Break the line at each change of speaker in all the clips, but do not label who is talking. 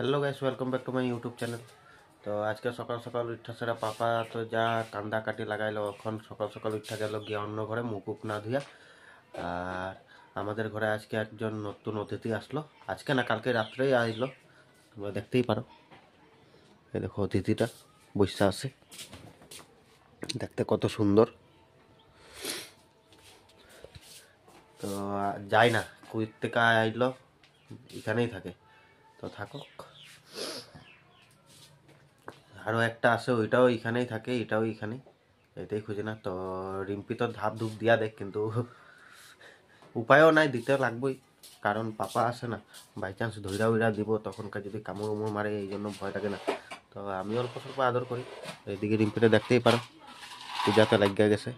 Hello guys, welcome back to my YouTube channel. তো আজকে সকাল সকাল উঠা সেরা পাপা তো যা কান্দা কাটি লাগাইলো, এখন সকাল সকাল উঠা গেল গিয়ে অন্য ঘরে মুখ না ধুয়া। আর আমাদের ঘরে আজকে একজন নতুন অতিথি আসলো, আজকে না কালকে রাত্রেই আসলো, তোমরা দেখতেই পারো। এই দেখো অতিথিটা বসে আছে, দেখতে কত সুন্দর। তো যাই না, কুইত থেকে আইলো, এখানেই থাকে, তো থাকুক। আরও একটা আছে, ওইটাও এখানেই থাকে, এটাও এখানে, এটাই খুঁজে না। তো রিম্পি তো ধাপ ধুপ দিয়া দেখ, কিন্তু উপায়ও নাই, দিতে লাগবেই, কারণ পাপা আসে না, বাই চান্স ধৈরা উইরা দিব তখনকার যদি কামড় উমড় মারে, এই জন্য ভয় লাগে না। তো আমি অল্প স্বল্প আদর করি। এইদিকে রিম্পিটা দেখতেই পারো, পূজাতে লাগিয়া গেছে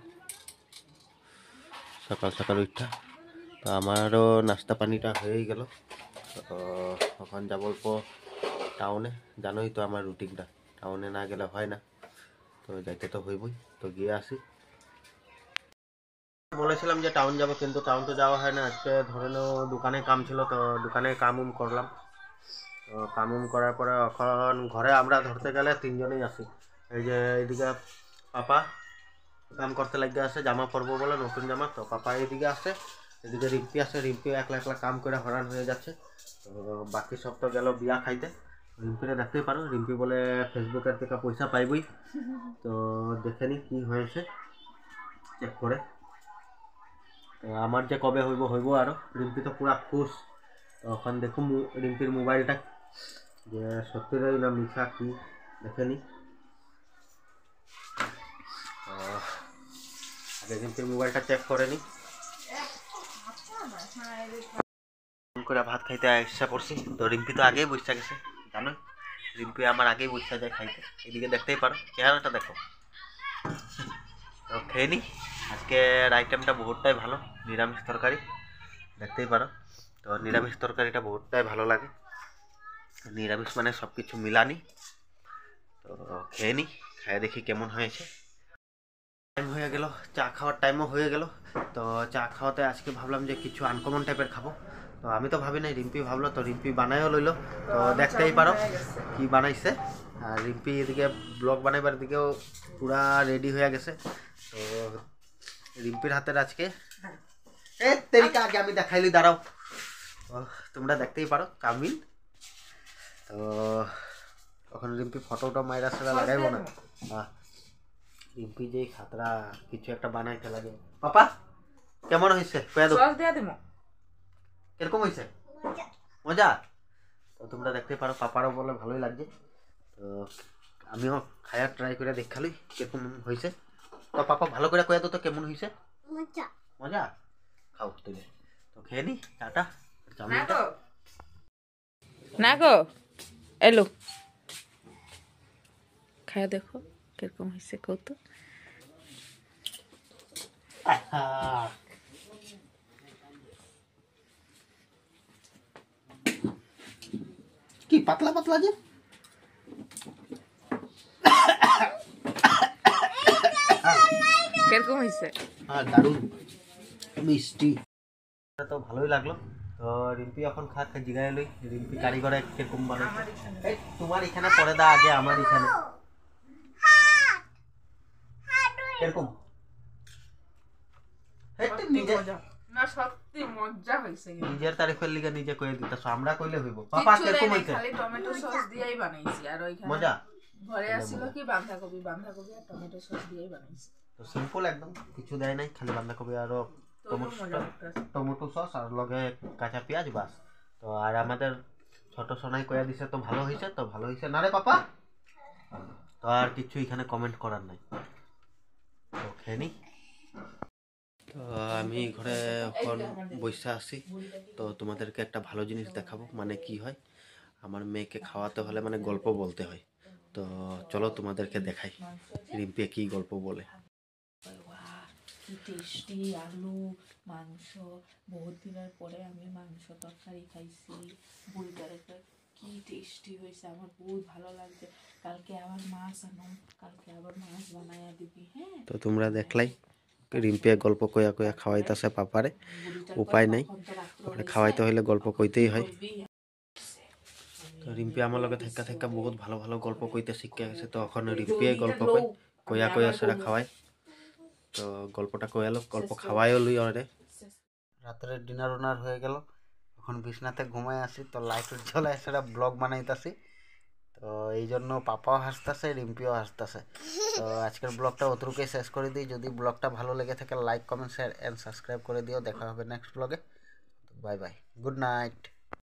সকাল সকাল উঠা। তো আমারও নাস্তা পানিটা হয়েই গেল। তো এখন যাব অল্প টাউনে, জানোই তো আমার রুটিনটা, টাউনে না গেলে হয় না, তো যাইতে তো হইবই। তো গিয়ে আসি। বলেছিলাম যে টাউন যাব, কিন্তু টাউন তো যাওয়া হয় না। আজকে ধরে নাও দোকানে কাম ছিল, তো দোকানে কাম করলাম। তো কাম করার পরে এখন ঘরে আমরা ধরতে গেলে তিনজনেই আছি। এই যে এইদিকে পাপা কাম করতে লাগে আছে, জামা পরবো বলে নতুন জামা, তো পাপা এইদিকে আসে। এদিকে রিম্পি আছে, রিম্পি একলা একলা কাম করে হরান হয়ে যাচ্ছে। তো বাকি সব তো গেল বিয়া খাইতে। রিম্পিটা দেখতেই পারো, রিম্পি বলে ফেসবুকের থেকে পয়সা পাইবই। তো দেখে নি কি হয়েছে, চেক করে। আমার যে কবে হইব হইব, আরো রিম্পি তো পুরা খুশ। তখন দেখুন রিম্পির মোবাইলটা যে সত্যি না মিছা কি দেখে নি। আগে রিম্পির মোবাইলটা চেক করে নি। করে ভাত খাইতে ইচ্ছা করছি, তো রিম্পি তো আগেই বুঝতে গেছে, জানো রিম্পি আমার আগেই বুঝতে যায় খাইতে। এদিকে দেখতেই পারো, চেহারাটা দেখো। তো খেয়ে নি। আজকের আইটেমটা বহুতটাই ভালো, নিরামিষ তরকারি, দেখতেই পারো। তো নিরামিষ তরকারিটা বহুতটাই ভালো লাগে, নিরামিষ মানে সব কিছু মিলানি। তো খেয়ে নি, খেয়ে দেখি কেমন হয়েছে। টাইম হয়ে গেল, চা খাওয়ার টাইমও হয়ে গেল। তো চা খাওয়াতে আজকে ভাবলাম যে কিছু আনকমন টাইপের খাবো। তো আমি তো ভাবি নাই, রিম্পি ভাবলো, তো রিম্পি বানাইও লইলো। তো দেখতেই পারো কি বানাইছে। আর রিম্পি এদিকে ব্লগ বানাইবার দিকেও পুরা রেডি হয়ে গেছে। তো রিম্পির হাতের আজকে তেরিকা আগে আমি দেখাইলি, দাঁড়াও। তোমরা দেখতেই পারো চাউমিন। তো তখন রিম্পি ফটোটা মাইরা সেটা লাগাইবো না। রিম্পি যে খাতরা কিছু একটা বানাইতে লাগে। পাপা কেমন হয়েছে, কিরকম হয়েছে? মজা। তো তোমরা দেখতে পারো, পাপারও বলে ভালোই লাগছে। তো আমিও খায়ার ট্রাই করে দেখালি কিরকম হয়েছে। তো পাপা ভালো করে কয়ে তো কেমন হয়েছে। মজা মজা। খাও তুলে, তো খেয়ে নি টাটা।
না গো এলো, খায়া দেখো কিরকম হয়েছে কত।
কি পাতলা পাতলা যে,
কিরকম হয়েছে?
দারুণ মিষ্টি। তো ভালোই লাগলো। তো রিম্পি এখন খা জিগাই লই, রিম্পি কারিগরে কিরকম বানাইছে। তোমার এখানে পরে দা আগে, আমার এখানে কিরকম
না সত্যি মজা হইছে।
নিজের তারিফের লিগে নিজে কয়ে দিতেছ, আমরা কইলে হইব। পাপা কিরকম হইছে?
খালি টমেটো সস দিয়েই বানাইছি, আর ওইখানে
মজা
ঘরে আসিল কি বাঁধাকপি আর টমেটো সস দিয়েই বানাইছি।
তো সিম্পল একদম, কিছু দেয় নাই, খালি বাঁধাকপি আর টমেটো সস আর লগে কাঁচা পেঁয়াজ, বাস। তো আর আমাদের ছোট সোনাই কয়া দিছে, তো ভালো হয়েছে, তো ভালো হয়েছে না রে পাপা। তো আর কিছু এখানে কমেন্ট করার নাই, তো খেয়ে নি। তো আমি ঘরে এখন বসে আছি। তো তোমাদেরকে একটা ভালো জিনিস দেখাবো, মানে কি হয়, আমার মেয়েকে খাওয়াতে হলে মানে গল্প বলতে হয়। তো চলো তোমাদেরকে দেখাই রিম্পি কি গল্প বলে।
কি টেস্টি আলু মাংস, বহুত দিনের পরে আমি মাংস তরকারি খাইছি। বুড়িটারে কি টেস্টি হয়েছে, আমার বহুত ভালো লাগছে। কালকে আবার মাছ আনো, কালকে আবার মাছ বানাইয়া দিবি। হ্যাঁ,
তো তোমরা দেখলাই রিম্পি গল্প কয়া কয়া খাওয়াইতেছে পাপারে, উপায় নাই, খাওয়াইতে হইলে গল্প কইতেই হয়। তো রিম্পি আমার লগে থাকা থাকা বহুত ভালো ভালো গল্প কইতে শিখে গেছে, তো এখন রিম্পিয়ে গল্প কই কয়া কয়া সেটা খাওয়াই। তো গল্পটা কয়ালো, গল্প খাওয়াইও লই ওরে। রাতের ডিনার উনার হয়ে গেল, এখন বিছনাতে ঘুমাই আসি, তো লাইট জ্বলে সেটা ব্লগ বানাইতাছি। তো এই জন্য পাপাও হাসতেছে, রিম্পিও হাসতেছে। তো আজকের ব্লগটা অতটুকুই শেষ করে দিই। যদি ব্লগটা ভালো লেগে থাকে like comment share and subscribe করে দিও। দেখা হবে নেক্সট ব্লগে। Bye bye, good night.